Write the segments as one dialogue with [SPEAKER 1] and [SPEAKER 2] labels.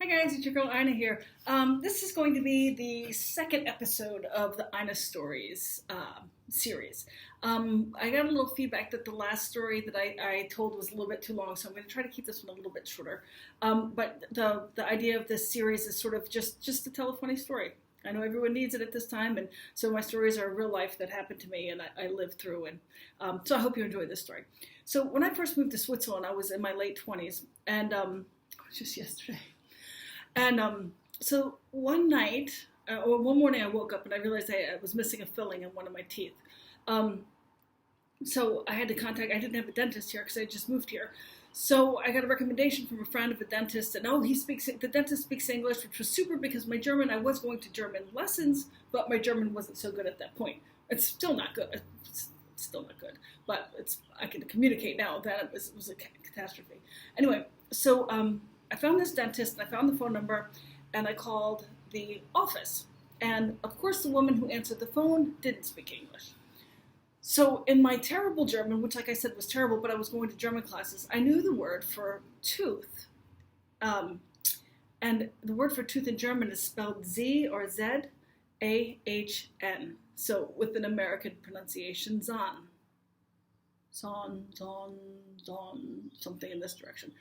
[SPEAKER 1] Hi guys, it's your girl Ina here. This is going to be the second episode of the Ina Stories series. I got a little feedback that the last story that I told was a little bit too long, so I'm going to try to keep this one a little bit shorter. But the idea of this series is sort of just to tell a funny story. I know everyone needs it at this time, and so my stories are real life that happened to me and I lived through. And so I hope you enjoy this story. So when I first moved to Switzerland, I was in my late 20s, and just yesterday. And so one night, or one morning, I woke up and I realized I was missing a filling in one of my teeth. So I had to contact, I didn't have a dentist here because I just moved here. So I got a recommendation from a friend of a dentist, and the dentist speaks English, which was super because my German, I was going to German lessons, but my German wasn't so good at that point. It's still not good. It's still not good, but I can communicate now. That it was a catastrophe. Anyway, so I found this dentist, and I found the phone number, and I called the office. And of course, the woman who answered the phone didn't speak English. So in my terrible German, which like I said was terrible, but I was going to German classes, I knew the word for tooth. And the word for tooth in German is spelled Z or Z-A-H-N. So with an American pronunciation, Zahn. Zahn, Zahn, Zahn, something in this direction.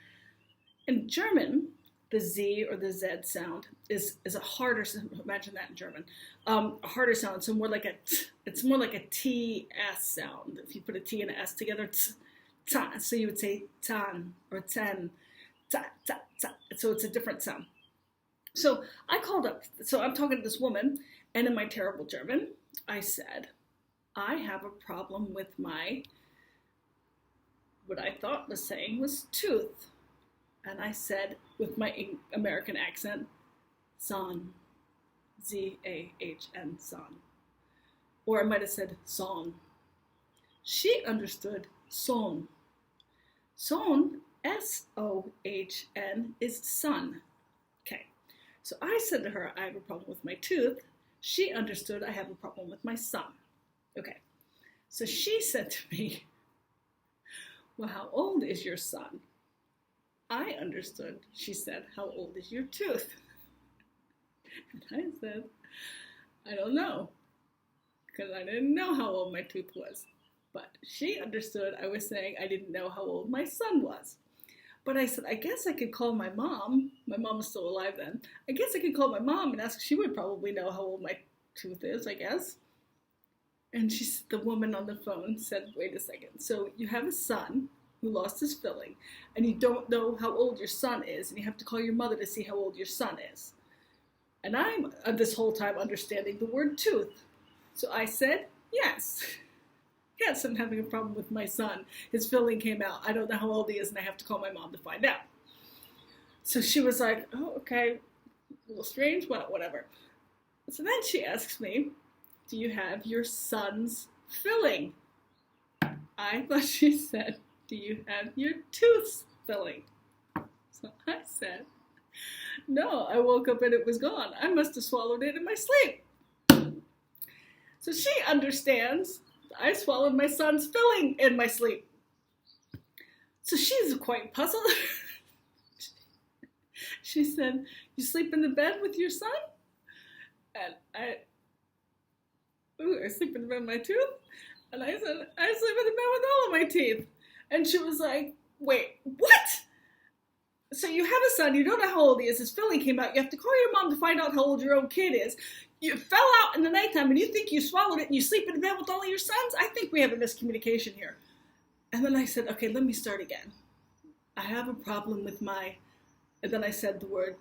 [SPEAKER 1] In German, the Z or the Z sound is a harder, imagine that in German, a harder sound, so it's more like a T-S sound. If you put a T and an S together, so you would say tan or ten, ta, ta, ta. So it's a different sound. So I called up, so I'm talking to this woman, and in my terrible German, I said, I have a problem with what I thought was saying was tooth. And I said, with my American accent, Zahn, Z-A-H-N, Zahn. Or I might have said Son. She understood son. Son, S-O-H-N, is son. Okay, so I said to her, I have a problem with my tooth. She understood I have a problem with my son. Okay, so she said to me, well, how old is your son? I understood, she said, how old is your tooth? And I said, I don't know, because I didn't know how old my tooth was. But she understood I was saying I didn't know how old my son was. But I said, I guess I could call my mom. My mom was still alive then. I guess I could call my mom and ask, she would probably know how old my tooth is, I guess. And the woman on the phone said, wait a second, so you have a son who lost his filling, and you don't know how old your son is, and you have to call your mother to see how old your son is. And I'm, this whole time, understanding the word tooth. So I said, yes. Yes, I'm having a problem with my son. His filling came out. I don't know how old he is, and I have to call my mom to find out. So she was like, oh, okay, a little strange, well, whatever. So then she asks me, do you have your son's filling? I thought she said, do you have your tooth's filling? So I said, no, I woke up and it was gone. I must have swallowed it in my sleep. So she understands I swallowed my son's filling in my sleep. So she's quite puzzled. She said, you sleep in the bed with your son? And I sleep in the bed with my tooth? And I said, I sleep in the bed with all of my teeth. And she was like, wait, what? So you have a son, you don't know how old he is, his filling came out, you have to call your mom to find out how old your own kid is. You fell out in the nighttime and you think you swallowed it and you sleep in bed with all of your sons? I think we have a miscommunication here. And then I said, okay, let me start again. I have a problem with and then I said the word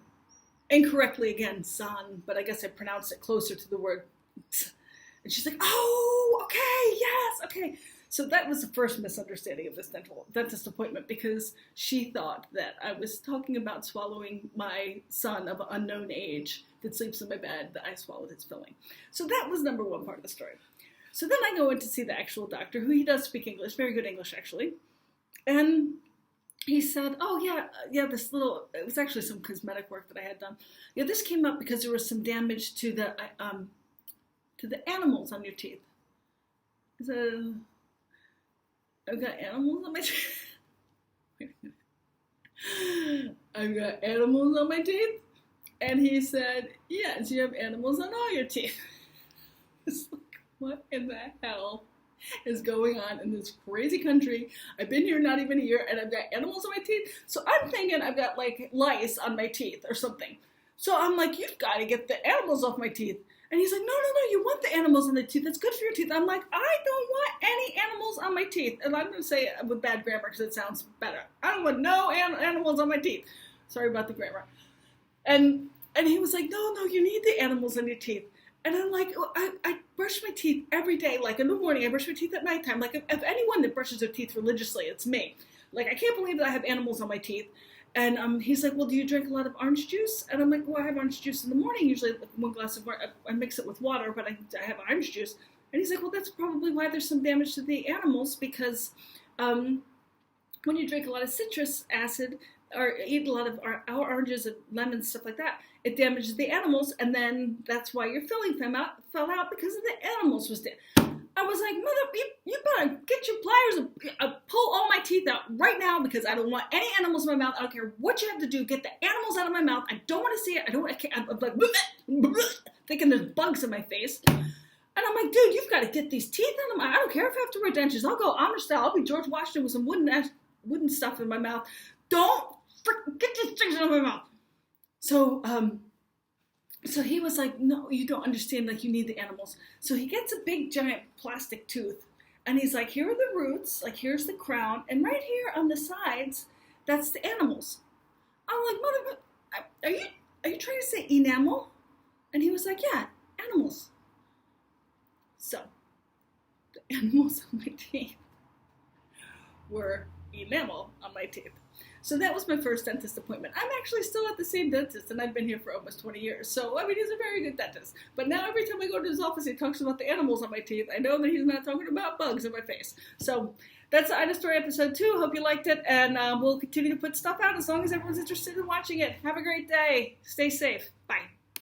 [SPEAKER 1] incorrectly again, son, but I guess I pronounced it closer to the word. And she's like, oh, okay, yes, okay. So that was the first misunderstanding of this dentist appointment, because she thought that I was talking about swallowing my son of an unknown age that sleeps in my bed, that I swallowed his filling. So that was number one part of the story. So then I go in to see the actual doctor, who he does speak English, very good English actually. And he said, oh yeah, it was actually some cosmetic work that I had done. Yeah, this came up because there was some damage to the animals on your teeth. I've got animals on my teeth. I've got animals on my teeth. And he said, yes, you have animals on all your teeth. It's like, what in the hell is going on in this crazy country? I've been here not even a year, and I've got animals on my teeth. So I'm thinking I've got like lice on my teeth or something. So I'm like, you've got to get the animals off my teeth. And he's like, no, you want the animals on the teeth. That's good for your teeth. I'm like, I don't want any animals on my teeth. And I'm going to say it with bad grammar because it sounds better. I don't want no animals on my teeth. Sorry about the grammar. And he was like, no, you need the animals on your teeth. And I'm like, I brush my teeth every day. Like in the morning, I brush my teeth at nighttime. Like if anyone that brushes their teeth religiously, it's me. Like I can't believe that I have animals on my teeth. And he's like, well, do you drink a lot of orange juice? And I'm like, well, I have orange juice in the morning. Usually one glass of water. I mix it with water, but I have orange juice. And he's like, well, that's probably why there's some damage to the animals, because when you drink a lot of citrus acid or eat a lot of oranges and lemons, stuff like that, it damages the animals, and then that's why your filling fell out because of the animals was dead. I was like, mother, you better get your pliers and pull all my teeth out right now because I don't want any animals in my mouth. I don't care what you have to do. Get the animals out of my mouth. I don't want to see it. I'm like, thinking there's bugs in my face. And I'm like, dude, you've got to get these teeth out of my. I don't care if I have to wear dentures. I'll go Amish style. I'll be George Washington with some wooden stuff in my mouth. Don't get these things out of my mouth. So he was like, no, you don't understand, like you need the animals. So he gets a big giant plastic tooth and he's like, here are the roots, like here's the crown, and right here on the sides, that's the animals. I'm like, mother, are you trying to say enamel? And he was like, yeah, animals. So the animals on my teeth were enamel on my teeth. So that was my first dentist appointment. I'm actually still at the same dentist, and I've been here for almost 20 years. So, I mean, he's a very good dentist. But now every time I go to his office, he talks about the animals on my teeth. I know that he's not talking about bugs in my face. So that's the Ida Story episode 2. Hope you liked it, and we'll continue to put stuff out as long as everyone's interested in watching it. Have a great day. Stay safe. Bye.